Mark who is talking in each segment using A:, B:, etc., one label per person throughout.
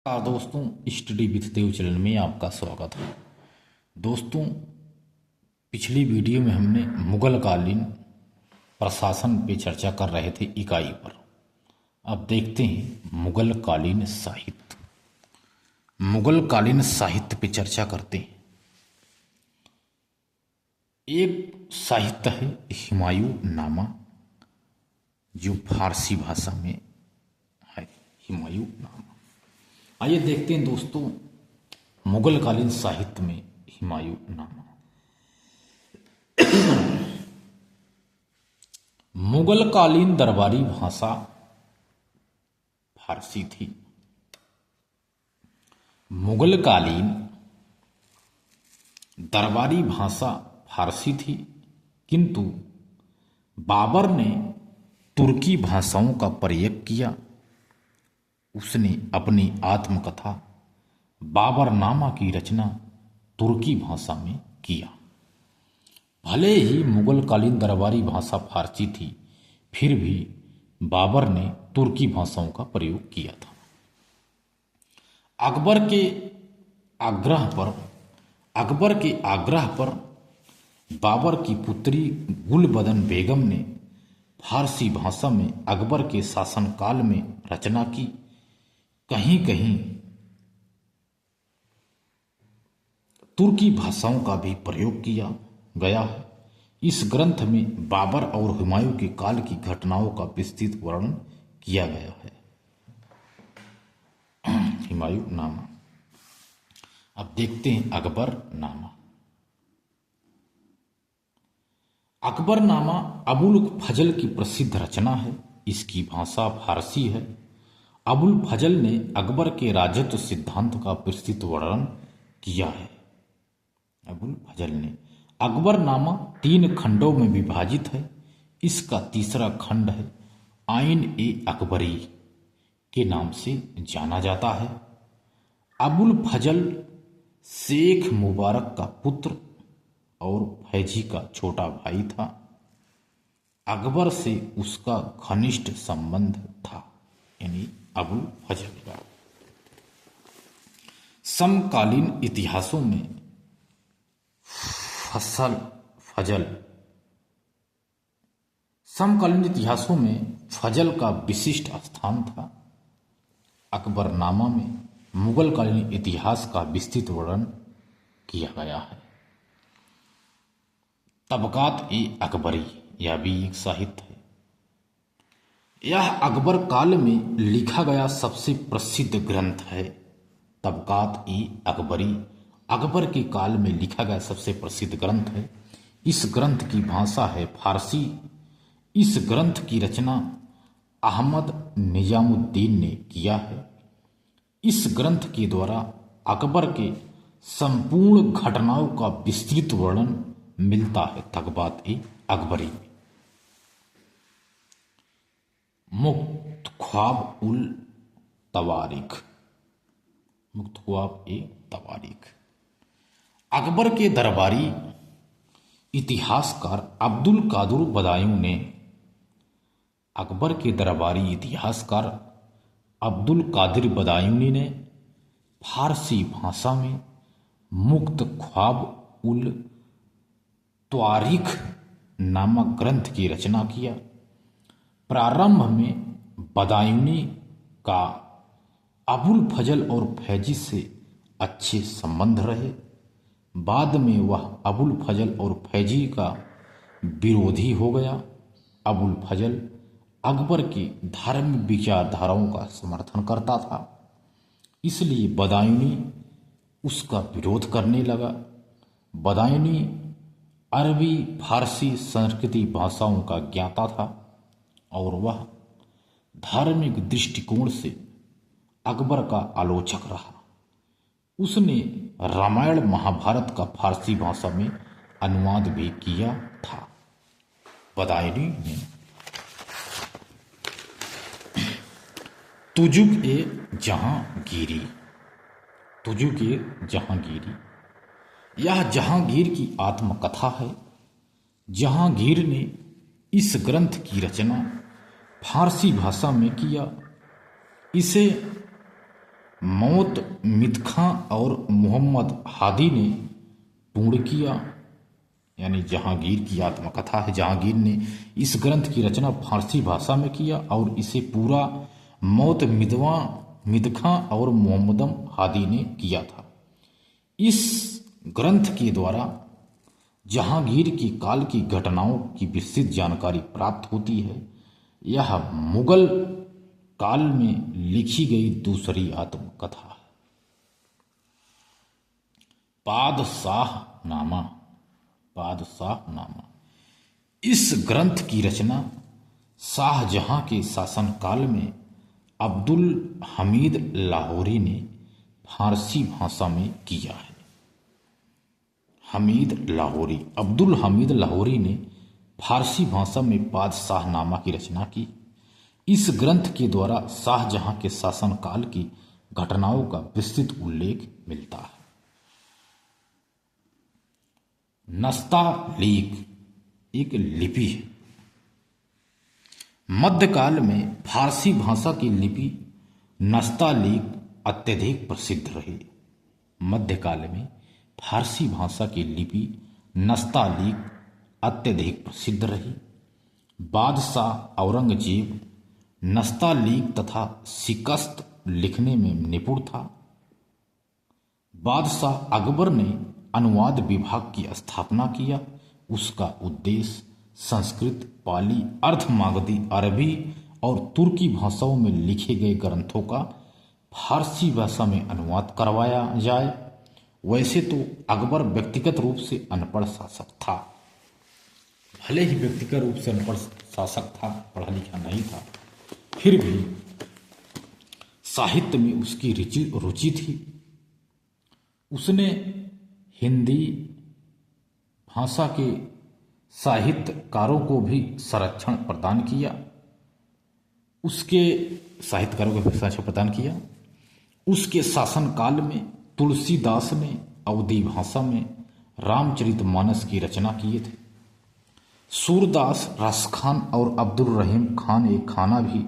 A: दोस्तों, study with Dev channel में आपका स्वागत है। दोस्तों, पिछली वीडियो में हमने मुगल कालीन प्रशासन पे चर्चा कर रहे थे इकाई पर। अब देखते हैं मुगल कालीन साहित्य। मुगल कालीन साहित्य पे चर्चा करते हैं। एक साहित्य है हुमायूं नामा, जो फारसी भाषा में है। हुमायूं नामा, आइए देखते हैं दोस्तों मुगल कालीन साहित्य में हुमायूं नामा। मुगल कालीन दरबारी भाषा फारसी थी। मुगल कालीन दरबारी भाषा फारसी थी, किंतु बाबर ने तुर्की भाषाओं का प्रयोग किया। उसने अपनी आत्मकथा बाबरनामा की रचना तुर्की भाषा में किया। भले ही मुगल कालीन दरबारी भाषा फारसी थी, फिर भी बाबर ने तुर्की भाषाओं का प्रयोग किया था। अकबर के आग्रह पर बाबर की पुत्री गुलबदन बेगम ने फारसी भाषा में अकबर के शासनकाल में रचना की। कहीं कहीं तुर्की भाषाओं का भी प्रयोग किया गया है। इस ग्रंथ में बाबर और हुमायूं के काल की घटनाओं का विस्तृत वर्णन किया गया है। हुमायूं नामा। अब देखते हैं अकबर नामा। अकबर नामा अबुल फजल की प्रसिद्ध रचना है। इसकी भाषा फारसी है। अबुल फजल ने अकबर के राजत्व सिद्धांत का विस्तृत वर्णन किया है। अबुल फजल ने अकबर नामा 3 खंडों में विभाजित है। इसका तीसरा खंड है आइन ए अकबरी के नाम से जाना जाता है। अबुल फजल शेख मुबारक का पुत्र और फैजी का छोटा भाई था। अकबर से उसका घनिष्ठ संबंध था, यानी अबुल फजल का। समकालीन इतिहासों में फजल का विशिष्ट स्थान था। अकबरनामा में मुगल कालीन इतिहास का विस्तृत वर्णन किया गया है। तबकात ए अकबरी, यह भी एक साहित्य है। यह अकबर काल में लिखा गया सबसे प्रसिद्ध ग्रंथ है। तबकात ए अकबरी अकबर के काल में लिखा गया सबसे प्रसिद्ध ग्रंथ है। इस ग्रंथ की भाषा है फारसी। इस ग्रंथ की रचना अहमद निजामुद्दीन ने किया है। इस ग्रंथ के द्वारा अकबर के संपूर्ण घटनाओं का विस्तृत वर्णन मिलता है। तबकात ए अकबरी में मुख्तख्वाब उल तवारीख अकबर के दरबारी इतिहासकार अब्दुल कादिर बदायूनी ने फारसी भाषा में मुख्तख्वाब उल तवारीख नामक ग्रंथ की रचना किया। प्रारंभ में बदायूनी का अबुल फजल और फैजी से अच्छे संबंध रहे। बाद में वह अबुल फजल और फैजी का विरोधी हो गया। अबुल फजल अकबर की धार्मिक विचारधाराओं का समर्थन करता था, इसलिए बदायूनी उसका विरोध करने लगा। बदायूनी अरबी फारसी संस्कृति भाषाओं का ज्ञाता था और वह धार्मिक दृष्टिकोण से अकबर का आलोचक रहा। उसने रामायण महाभारत का फारसी भाषा में अनुवाद भी किया था। बदायूनी ने तुजुक ए जहांगीरी यह जहांगीर की आत्मकथा है। जहांगीर ने इस ग्रंथ की रचना फारसी भाषा में किया। इसे मौत मिद खां और मोहम्मद हादी ने पूर्ण किया। यानी जहांगीर की आत्मकथा है। जहांगीर ने इस ग्रंथ की रचना फारसी भाषा में किया और इसे पूरा मौत मिद खां और मोहम्मद हादी ने किया था। इस ग्रंथ के द्वारा जहांगीर के काल की घटनाओं की विस्तृत जानकारी प्राप्त होती है। यह मुगल काल में लिखी गई दूसरी आत्मकथा है। पादशाहनामा। इस ग्रंथ की रचना शाहजहां के शासनकाल में अब्दुल हमीद लाहौरी ने फारसी भाषा में किया है। अब्दुल हमीद लाहौरी ने फारसी भाषा में पादशाहनामा की रचना की। इस ग्रंथ के द्वारा शाहजहां के शासनकाल की घटनाओं का विस्तृत उल्लेख मिलता है। नस्तालीक एक लिपि है। मध्यकाल में फारसी भाषा की लिपि नस्तालीक अत्यधिक प्रसिद्ध रही। मध्यकाल में फारसी भाषा की लिपि नस्तालीक अत्यधिक प्रसिद्ध रही। बादशाह औरंगजेब नस्तालीक तथा शिकस्त लिखने में निपुण था। बादशाह अकबर ने अनुवाद विभाग की स्थापना किया। उसका उद्देश्य संस्कृत, पाली, अर्धमागधी, अरबी और तुर्की भाषाओं में लिखे गए ग्रंथों का फारसी भाषा में अनुवाद करवाया जाए। वैसे तो अकबर व्यक्तिगत रूप से अनपढ़ शासक था। भले ही व्यक्तिगत रूप से अनपढ़ शासक था, पढ़ा लिखा नहीं था, फिर भी साहित्य में उसकी रुचि थी। उसने हिंदी भाषा के साहित्यकारों को भी संरक्षण प्रदान किया। उसके शासनकाल में तुलसीदास ने अवधी भाषा में रामचरितमानस की रचना किए थे। सूरदास, रसखान और अब्दुल रहीम खान ए खाना भी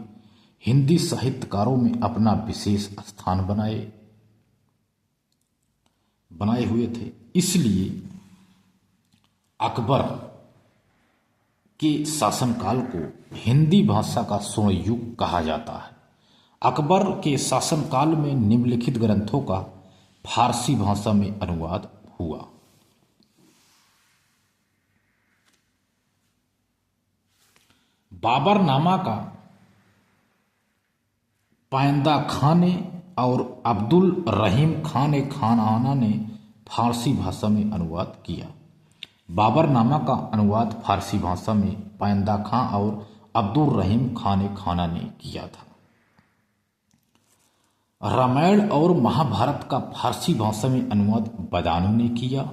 A: हिंदी साहित्यकारों में अपना विशेष स्थान बनाए हुए थे। इसलिए अकबर के शासनकाल को हिंदी भाषा का स्वर्ण युग कहा जाता है। अकबर के शासनकाल में निम्नलिखित ग्रंथों का फारसी भाषा में अनुवाद हुआ। बाबरनामा का पायंदा खां ने और अब्दुल रहीम खान ए खानाना ने फारसी भाषा में अनुवाद किया। बाबरनामा का अनुवाद फारसी भाषा में पायंदा खां और अब्दुल रहीम खान ए खाना ने किया था। रामायण और महाभारत का फारसी भाषा में अनुवाद बदानू ने किया।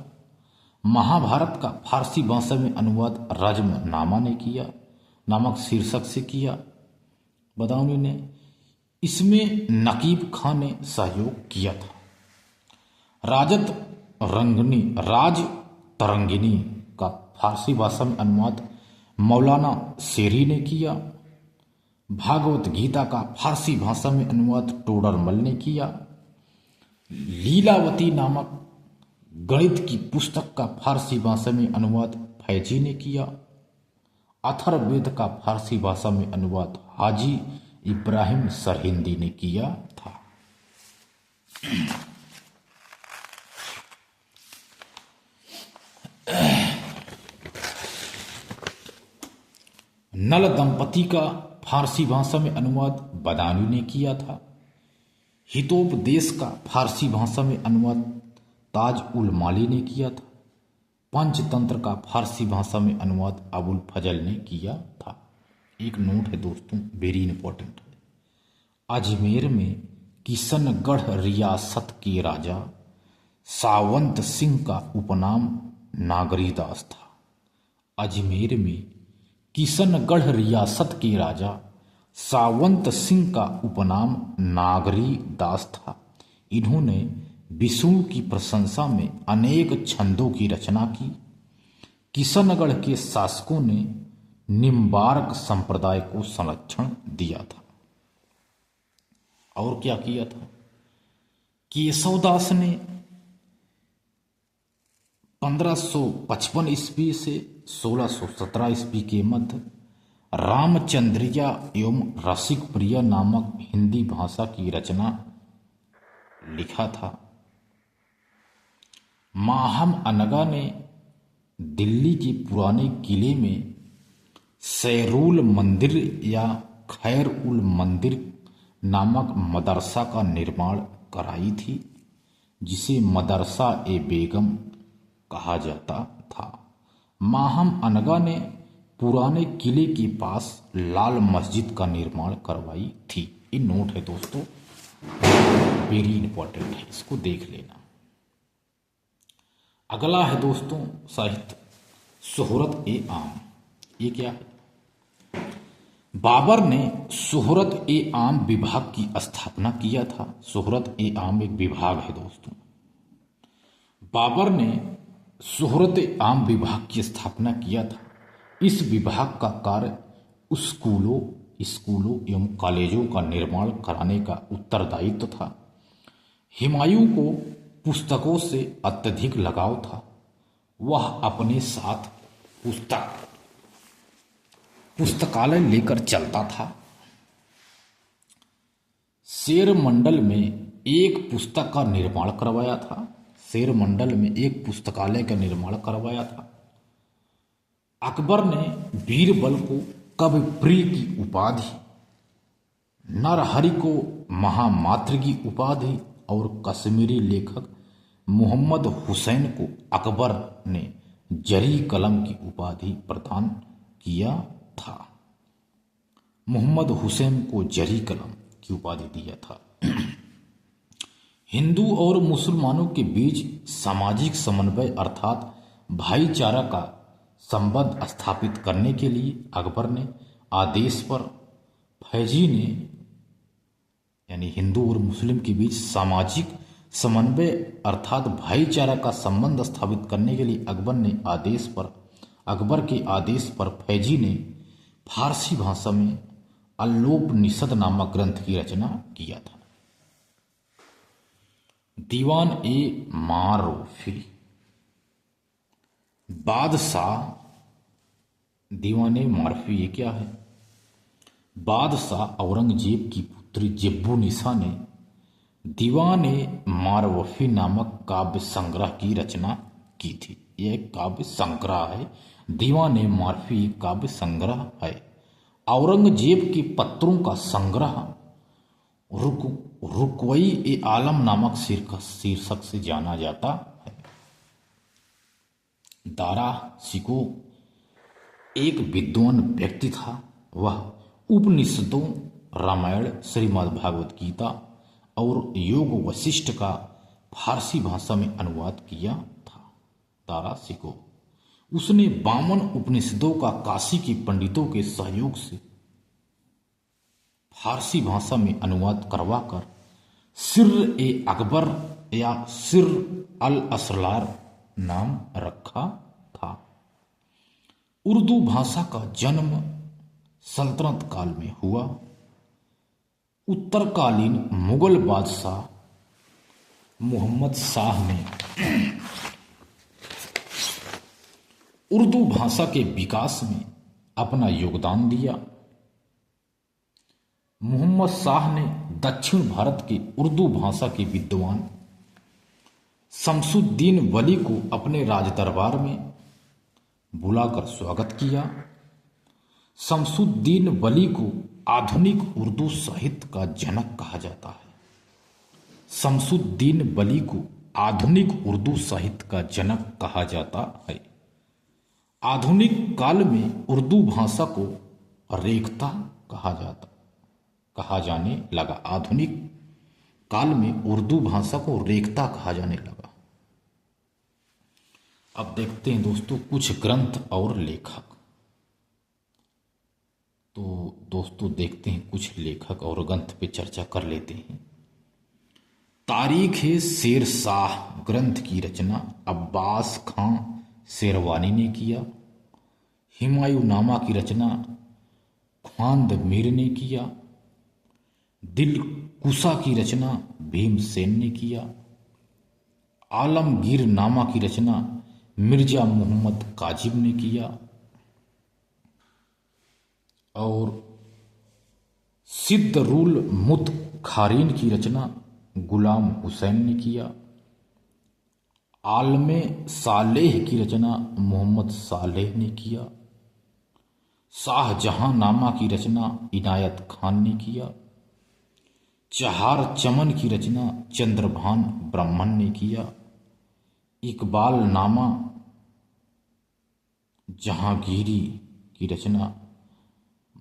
A: महाभारत का फारसी भाषा में अनुवाद रज्मनामा ने किया, नामक शीर्षक से किया बदाऊनी ने। इसमें नकीब खां ने सहयोग किया था। राज तरंगिनी का फारसी भाषा में अनुवाद मौलाना शेरी ने किया। भागवत गीता का फारसी भाषा में अनुवाद टोडरमल ने किया। लीलावती नामक गणित की पुस्तक का फारसी भाषा में अनुवाद फैजी ने किया। अथर्ववेद का फारसी भाषा में अनुवाद हाजी इब्राहिम सरहिंदी ने किया था। नल दंपति का फारसी भाषा में अनुवाद बदानी ने किया था। हितोपदेश का फारसी भाषा में अनुवाद ताज उल माली ने किया था। पंचतंत्र का फारसी भाषा में अनुवाद अबुल फजल ने किया था। एक नोट है दोस्तों, वेरी इंपॉर्टेंट है। अजमेर में किशनगढ़ रियासत के राजा सावंत सिंह का उपनाम नागरीदास था। अजमेर में किशनगढ़ रियासत के राजा सावंत सिंह का उपनाम नागरीदास था। इन्होंने विष्णु की प्रशंसा में अनेक छंदों की रचना की। किशनगढ़ के शासकों ने निम्बार्क संप्रदाय को संरक्षण दिया था। और क्या किया था? केशवदास ने 1555 ईस्वी से 1617 ईस्वी के मध्य रामचंद्रिया एवं रसिक प्रिया नामक हिंदी भाषा की रचना लिखा था। माहम अनगा ने दिल्ली के पुराने किले में सैरुल मंदिर या खैर उल मंदिर नामक मदरसा का निर्माण कराई थी, जिसे मदरसा ए बेगम कहा जाता था। माहम अनगा ने पुराने किले के पास लाल मस्जिद का निर्माण करवाई थी। ये नोट है दोस्तों, वेरी इंपॉर्टेंट है, इसको देख लेना। अगला है दोस्तों साहित्य शोहरत ए आम। ये क्या है? बाबर ने शोहरत ए आम विभाग की स्थापना किया था। शोहरत ए आम एक विभाग है दोस्तों। बाबर ने शोहरत ए आम विभाग की स्थापना किया था। इस विभाग का कार्य स्कूलों एवं कॉलेजों का निर्माण कराने का उत्तरदायित्व था। हुमायूं को पुस्तकों से अत्यधिक लगाव था। वह अपने साथ पुस्तकालय लेकर चलता था। शेर मंडल में एक पुस्तक का निर्माण करवाया था। शेर मंडल में एक पुस्तकालय का निर्माण करवाया था। अकबर ने बीरबल को कविप्रिय की उपाधि, नरहरि को महामात्र की उपाधि और कश्मीरी लेखक मोहम्मद हुसैन को अकबर ने जरी कलम की उपाधि प्रदान किया था। मोहम्मद हुसैन को जरी कलम की उपाधि दिया था। हिंदू और मुसलमानों के बीच सामाजिक समन्वय अर्थात भाईचारा का संबंध स्थापित करने के लिए अकबर ने आदेश पर फैजी ने, यानी हिंदू और मुस्लिम के बीच सामाजिक समन्वय अर्थात भाईचारा का संबंध स्थापित करने के लिए अकबर के आदेश पर फैजी ने फारसी भाषा में अल्लोपनिषद नामक ग्रंथ की रचना किया था। दीवान ए मारूफी। बादशाह, दीवाने मारूफी ये क्या है? बादशाह औरंगजेब की पुत्री जेब्बू निसा ने दीवाने मारूफी नामक काव्य संग्रह की रचना की थी। यह काव्य संग्रह है। दीवाने मारूफी काव्य संग्रह है। औरंगजेब के पत्रों का संग्रह रुकवई ए आलम नामक शीर्षक से जाना जाता है। दारा शिको एक विद्वान व्यक्ति था। वह उपनिषदों, रामायण, श्रीमद् भागवत गीता और योग वशिष्ठ का फारसी भाषा में अनुवाद किया था। दारा शिको, उसने 52 उपनिषदों का काशी के पंडितों के सहयोग से फारसी भाषा में अनुवाद करवाकर सिर ए अकबर या सिर अल असरार नाम रखा था। उर्दू भाषा का जन्म सल्तनत काल में हुआ। उत्तरकालीन मुगल बादशाह मोहम्मद शाह ने उर्दू भाषा के विकास में अपना योगदान दिया। मोहम्मद शाह ने दक्षिण भारत के उर्दू भाषा के विद्वान शमसुद्दीन वली को अपने राजदरबार में बुलाकर स्वागत किया। शमसुद्दीन वली को आधुनिक उर्दू साहित्य का जनक कहा जाता है। शमसुद्दीन वली को आधुनिक उर्दू साहित्य का जनक कहा जाता है। आधुनिक काल में उर्दू भाषा को रेखता कहा जाने लगा। आधुनिक काल में उर्दू भाषा को रेखता कहा जाने लगा। अब देखते हैं दोस्तों कुछ ग्रंथ और लेखक। तो दोस्तों देखते हैं कुछ लेखक और ग्रंथ पे चर्चा कर लेते हैं। तारीख ए शेर शाह ग्रंथ की रचना अब्बास खां शेरवानी ने किया। हुमायूंनामा की रचना ख्वांद मीर ने किया। कुसा की रचना भीमसेन ने किया। आलमगीर नामा की रचना मिर्जा मोहम्मद काजिब ने किया। और सिद्दरुल मुत खारीन की रचना गुलाम हुसैन ने किया। आलमे सालेह की रचना मोहम्मद सालेह ने किया। शाहजहां नामा की रचना इनायत खान ने किया। चहार चमन की रचना चंद्रभान ब्राह्मण ने किया। इकबाल नामा जहांगीरी की रचना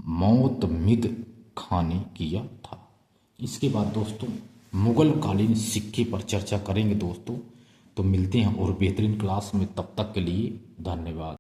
A: मोतमिद खां ने किया था। इसके बाद दोस्तों मुगल कालीन सिक्के पर चर्चा करेंगे दोस्तों। तो मिलते हैं और बेहतरीन क्लास में, तब तक के लिए धन्यवाद।